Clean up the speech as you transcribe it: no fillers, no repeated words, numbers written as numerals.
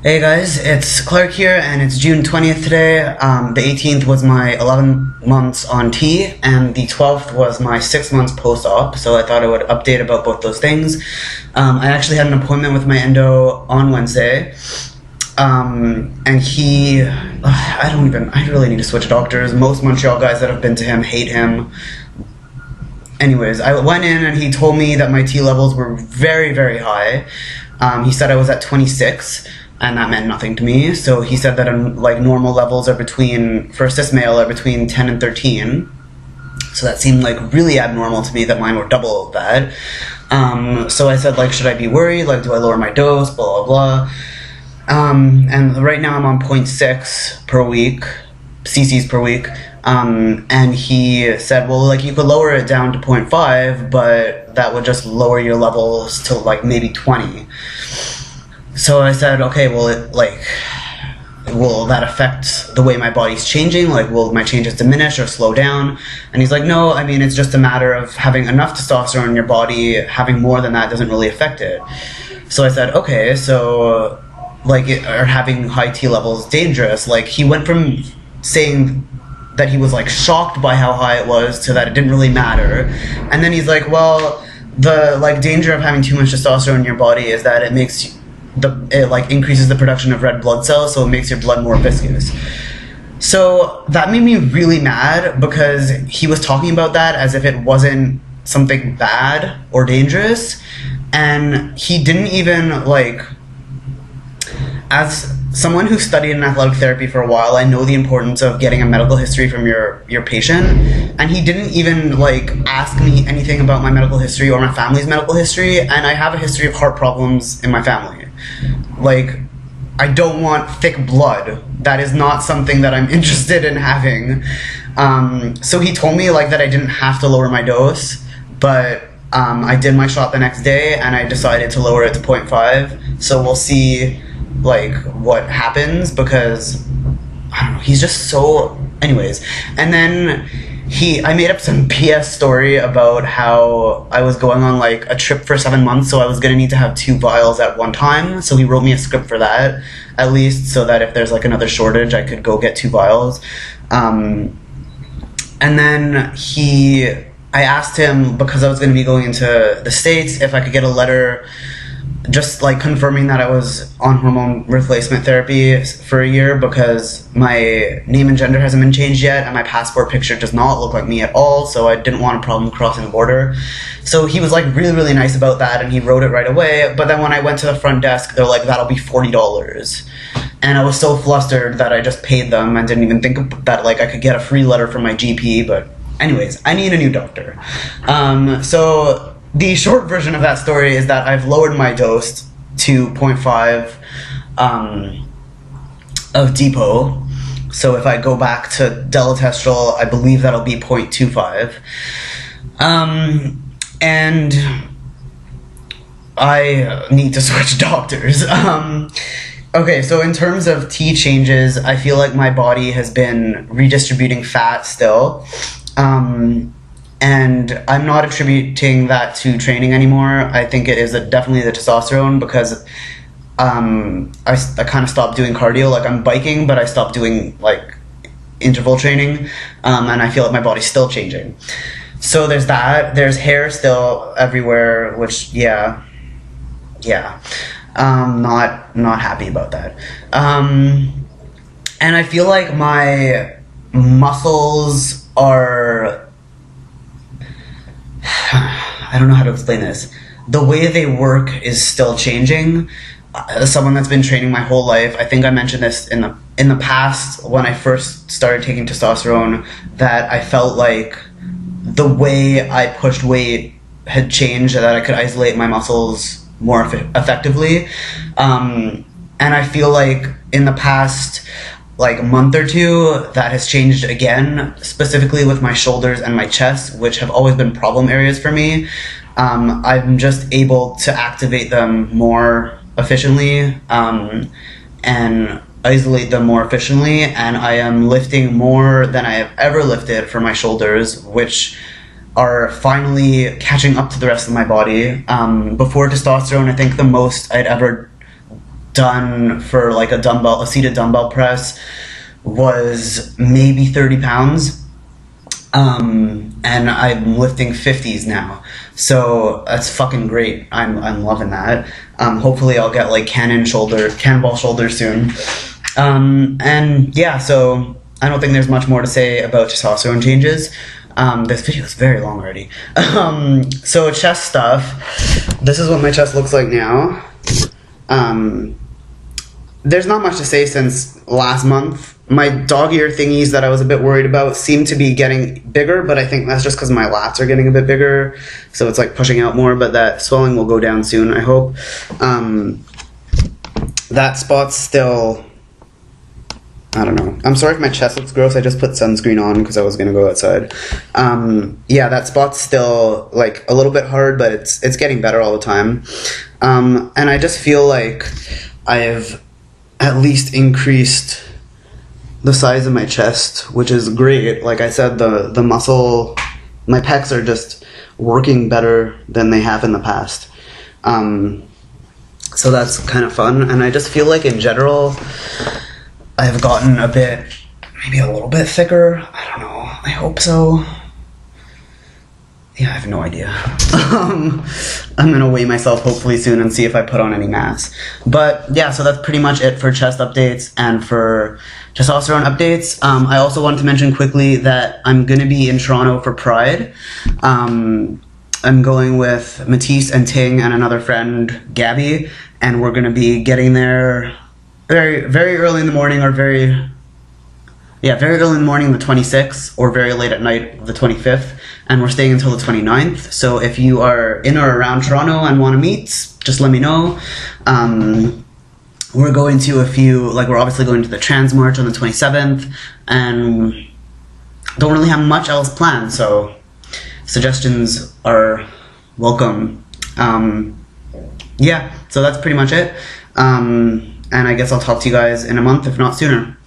Hey guys, it's Clark here, and it's June 20th today. The 18th was my 11 months on T, and the 12th was my 6 months post-op, so I thought I would update about both those things. I actually had an appointment with my endo on Wednesday, and I really need to switch doctors. Most Montreal guys that have been to him hate him. Anyways, I went in and he told me that my T levels were very, very high. He said I was at 26. And that meant nothing to me. So he said that normal levels are for a cis male are between 10 and 13. So that seemed like really abnormal to me that mine were double that. So I said, should I be worried? Do I lower my dose? Blah, blah, blah. And right now I'm on 0.6 per week, cc's per week. And he said, well, you could lower it down to 0.5, but that would just lower your levels to maybe 20. So I said, okay, will that affect the way my body's changing? Will my changes diminish or slow down? And he's like, no, I mean, it's just a matter of having enough testosterone in your body. Having more than that doesn't really affect it. So I said, okay, so, are having high T levels dangerous? He went from saying that he was, shocked by how high it was to that it didn't really matter. And then he's like, well, the, danger of having too much testosterone in your body is that it makes it increases the production of red blood cells, so it makes your blood more viscous. So that made me really mad because he was talking about that as if it wasn't something bad or dangerous, and he didn't even as someone who studied in athletic therapy for a while, I know the importance of getting a medical history from your patient, and he didn't even ask me anything about my medical history or my family's medical history, and I have a history of heart problems in my family. I don't want thick blood. That is not something that I'm interested in having. So he told me that I didn't have to lower my dose, but I did my shot the next day and I decided to lower it to 0.5. So we'll see what happens, because I don't know, he's just so... Anyways, and then I made up some BS story about how I was going on a trip for 7 months, so I was gonna need to have 2 vials at one time. So he wrote me a script for that, at least, so that if there's another shortage, I could go get 2 vials. And then I asked him, because I was gonna be going into the States, if I could get a letter just confirming that I was on hormone replacement therapy for a year, because my name and gender hasn't been changed yet and my passport picture does not look like me at all, so I didn't want a problem crossing the border. So he was really, really nice about that, and he wrote it right away. But then when I went to the front desk, they're like, that'll be $40. And I was so flustered that I just paid them and didn't even think that I could get a free letter from my GP. But anyways, I need a new doctor. So the short version of that story is that I've lowered my dose to 0.5 of depot. So if I go back to deletestrol, I believe that'll be 0.25. And I need to switch doctors. Okay, so in terms of T changes, I feel like my body has been redistributing fat still. And I'm not attributing that to training anymore. I think it is definitely the testosterone, because I kind of stopped doing cardio. I'm biking, but I stopped doing interval training, and I feel like my body's still changing. So there's that. There's hair still everywhere, which not happy about that. And I feel like my muscles are... I don't know how to explain this. The way they work is still changing. As someone that's been training my whole life, I think I mentioned this in the past when I first started taking testosterone, that I felt like the way I pushed weight had changed, that I could isolate my muscles more effectively. And I feel like in the past month or two, that has changed again, specifically with my shoulders and my chest, which have always been problem areas for me. I'm just able to activate them more efficiently, and isolate them more efficiently, and I am lifting more than I have ever lifted for my shoulders, which are finally catching up to the rest of my body. Before testosterone, I think the most I'd ever done for like a seated dumbbell press was maybe 30 pounds. And I'm lifting 50s now. So that's fucking great. I'm loving that. Hopefully I'll get like cannonball shoulder soon. And yeah, so I don't think there's much more to say about testosterone changes. This video is very long already. So chest stuff. This is what my chest looks like now. There's not much to say since last month. My dog ear thingies that I was a bit worried about seem to be getting bigger, but I think that's just because my lats are getting a bit bigger, so it's like pushing out more, but that swelling will go down soon, I hope. That spot's still, I don't know. I'm sorry if my chest looks gross, I just put sunscreen on because I was going to go outside. Yeah, that spot's still like a little bit hard, but it's getting better all the time. And I just feel like I've at least increased the size of my chest, which is great. Like I said, the muscle, my pecs are just working better than they have in the past. So that's kind of fun. And I just feel like in general, I've gotten maybe a little bit thicker. I don't know. I hope so. Yeah, I have no idea. I'm gonna weigh myself hopefully soon and see if I put on any mass. But yeah, so that's pretty much it for chest updates and for testosterone updates. I also wanted to mention quickly that I'm gonna be in Toronto for Pride. I'm going with Matisse and Ting and another friend, Gabby, and we're gonna be getting there very, very early in the morning or very early in the morning, the 26th, or very late at night, the 25th, and we're staying until the 29th. So if you are in or around Toronto and want to meet, just let me know. We're going to we're obviously going to the Trans March on the 27th, and don't really have much else planned, so suggestions are welcome. Yeah, so that's pretty much it. And I guess I'll talk to you guys in a month, if not sooner.